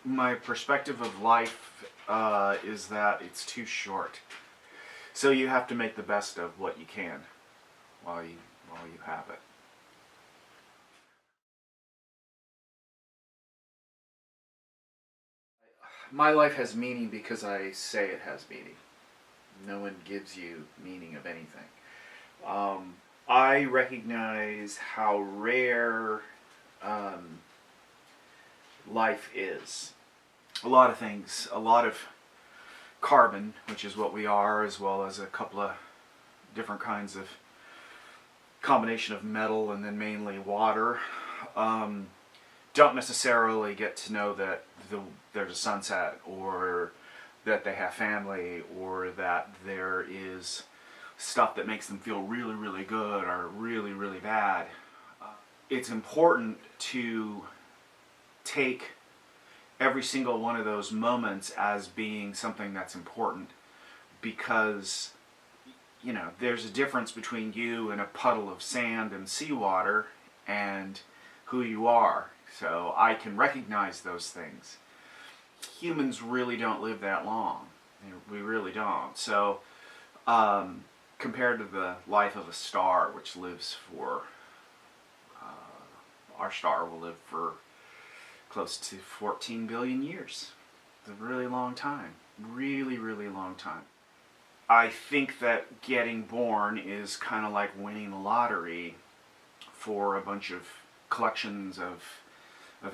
my perspective of life is that it's too short. So you have to make the best of what you can while you have it. My life has meaning because I say it has meaning. No one gives you meaning of anything. I recognize how rare life is. A lot of things, a lot of carbon, which is what we are, as well as a couple of different kinds of combination of metal and then mainly water, don't necessarily get to know that there's a sunset, or that they have family, or that there is stuff that makes them feel really, really good or really, really bad. It's important to take every single one of those moments as being something that's important, because you know, there's a difference between you and a puddle of sand and seawater and who you are. So I can recognize those things. Humans really don't live that long. We really don't. So compared to the life of a star, which lives for, our star will live for close to 14 billion years. It's a really long time. Really, really long time. I think that getting born is kind of like winning the lottery for a bunch of collections of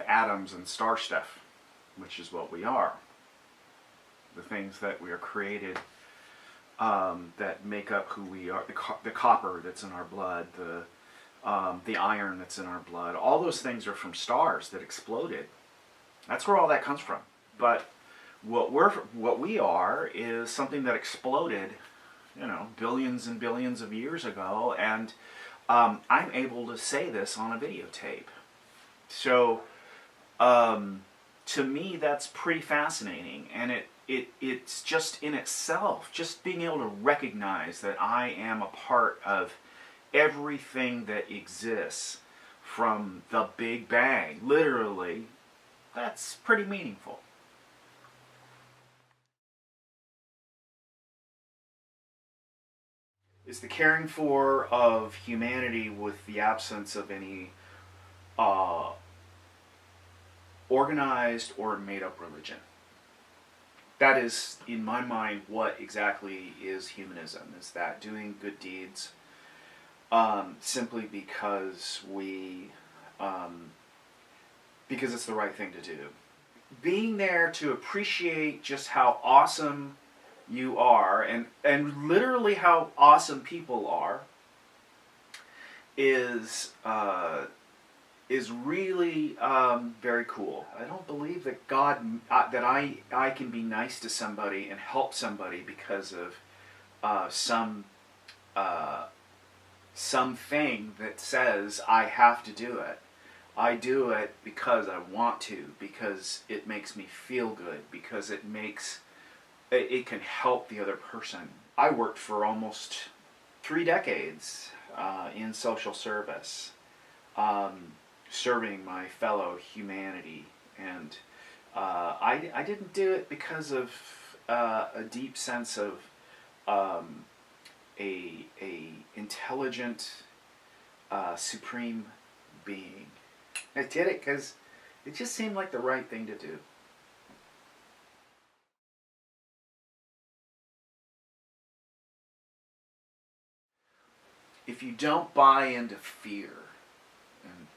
atoms and star stuff, which is what we are. The things that we are created, that make up who we are, the copper that's in our blood, the iron that's in our blood, all those things are from stars that exploded. That's where all that comes from. But what we are is something that exploded, you know, billions and billions of years ago, and I'm able to say this on a videotape. So to me, that's pretty fascinating, and it's just in itself, just being able to recognize that I am a part of everything that exists from the Big Bang, literally, that's pretty meaningful. Is the caring for of humanity with the absence of any organized or made up religion. That is, in my mind, what exactly is humanism. Is that doing good deeds simply because because it's the right thing to do. Being there to appreciate just how awesome you are, and literally how awesome people are, is really very cool. I don't believe that that I can be nice to somebody and help somebody because of something that says I have to do it. I do it because I want to, because it makes me feel good, because it can help the other person. I worked for almost 3 decades in social service, serving my fellow humanity, and I didn't do it because of a deep sense of a intelligent, supreme being. I did it because it just seemed like the right thing to do. If you don't buy into fear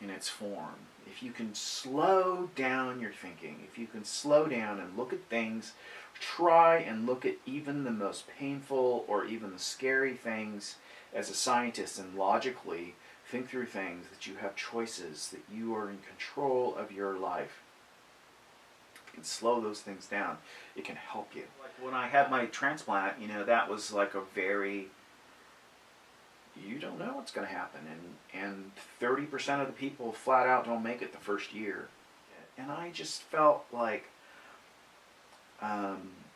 in its form, if you can slow down your thinking, if you can slow down and look at things, try and look at even the most painful or even the scary things as a scientist, and logically think through things, that you have choices, that you are in control of your life, and slow those things down, it can help you. Like when I had my transplant, you know, that was like a very, you don't know what's going to happen, and 30% of the people flat out don't make it the first year. And I just felt like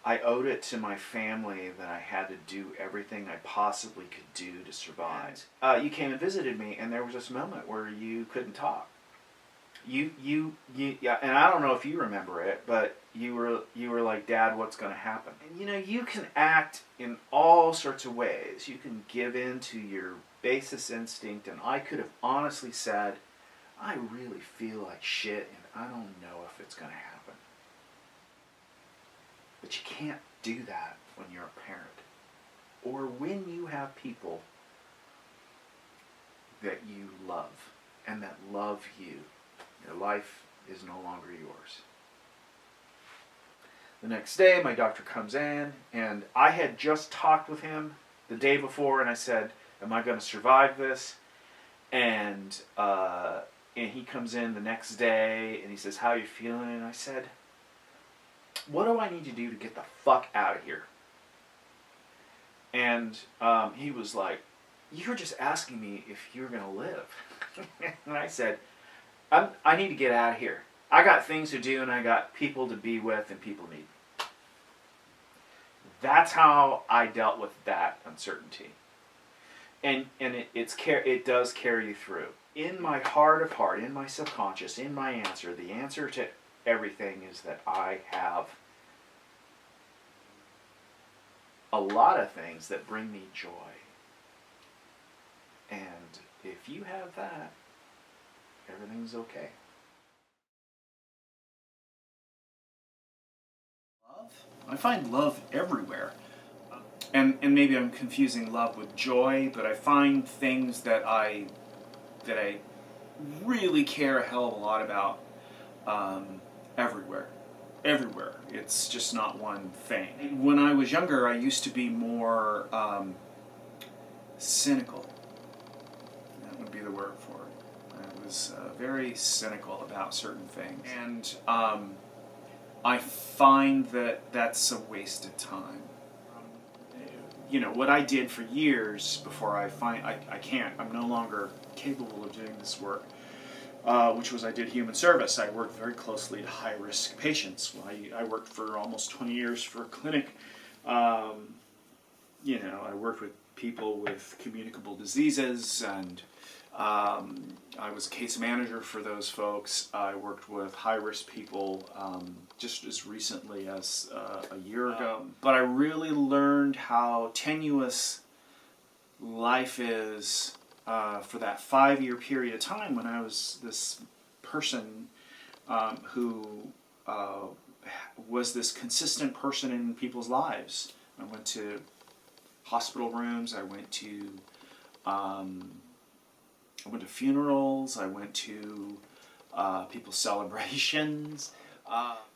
I owed it to my family that I had to do everything I possibly could do to survive. You came and visited me, and there was this moment where you couldn't talk. Yeah, and I don't know if you remember it, but you were like, Dad, what's going to happen? And you know, you can act in all sorts of ways. You can give in to your basest instinct, and I could have honestly said, I really feel like shit, and I don't know if it's going to happen. But you can't do that when you're a parent, or when you have people that you love and that love you. Your life is no longer yours. The next day, my doctor comes in, and I had just talked with him the day before, and I said, am I going to survive this? And he comes in the next day, and he says, how are you feeling? And I said, what do I need to do to get the fuck out of here? And he was like, you're just asking me if you're going to live. And I said, I need to get out of here. I got things to do, and I got people to be with, and people need. That's how I dealt with that uncertainty. And it does carry you through. In my heart of heart, in my subconscious, in my answer, the answer to everything is that I have a lot of things that bring me joy. And if you have that, everything's okay. Love? I find love everywhere. And maybe I'm confusing love with joy, but I find things that I really care a hell of a lot about everywhere. Everywhere. It's just not one thing. When I was younger, I used to be more cynical. That would be the word for it. I was very cynical about certain things. And I find that that's a waste of time. You know, what I did for years before I'm no longer capable of doing this work, which was I did human service. I worked very closely to high-risk patients. I worked for almost 20 years for a clinic. You know, I worked with people with communicable diseases, and I was a case manager for those folks. I worked with high-risk people just as recently as a year ago. But I really learned how tenuous life is for that 5-year period of time when I was this person who was this consistent person in people's lives. I went to hospital rooms, I went to funerals, I went to people's celebrations.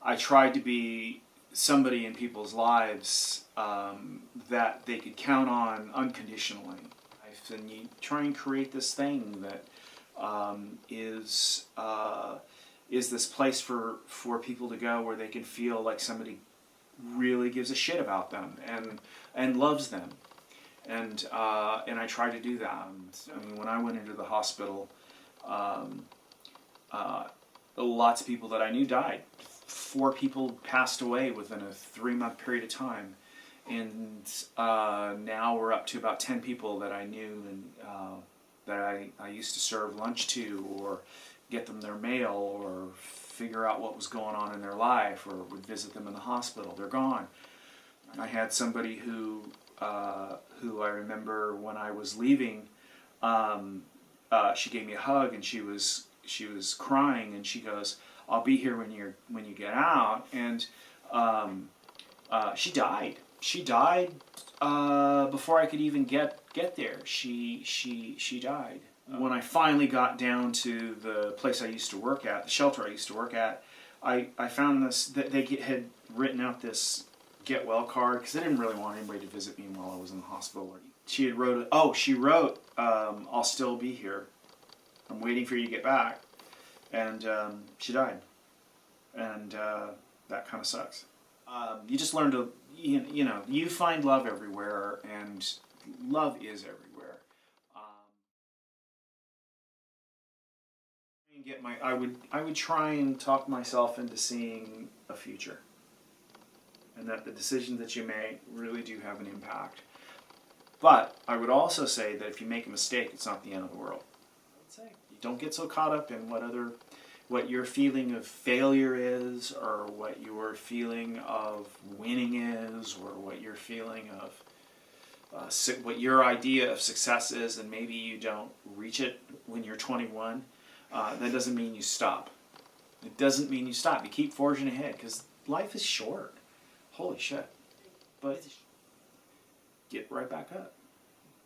I tried to be somebody in people's lives that they could count on unconditionally. And you try and create this thing that is this place for people to go where they can feel like somebody really gives a shit about them and loves them. And I try to do that. I mean, when I went into the hospital, lots of people that I knew died. 4 people passed away within a 3-month period of time. And now we're up to about 10 people that I knew and that I used to serve lunch to, or get them their mail, or figure out what was going on in their life, or would visit them in the hospital. They're gone. I had somebody who I remember when I was leaving, she gave me a hug, and she was crying, and she goes, "I'll be here when you get out." And she died. She died before I could even get there. She died. When I finally got down to the place I used to work at, the shelter I used to work at, I found this, that they had written out this get well card, because they didn't really want anybody to visit me while I was in the hospital. She wrote, "I'll still be here. I'm waiting for you to get back." And she died. And that kind of sucks. You just learn to, you find love everywhere, and love is everywhere. I would try and talk myself into seeing a future, and that the decisions that you make really do have an impact. But I would also say that if you make a mistake, it's not the end of the world. I would say, don't get so caught up in what other what your feeling of failure is, or what your feeling of winning is, or what your feeling of what your idea of success is, and maybe you don't reach it when you're 21, that doesn't mean you stop. It doesn't mean you stop. You keep forging ahead, because life is short. Holy shit. But get right back up.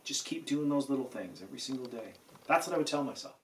Just keep doing those little things every single day. That's what I would tell myself.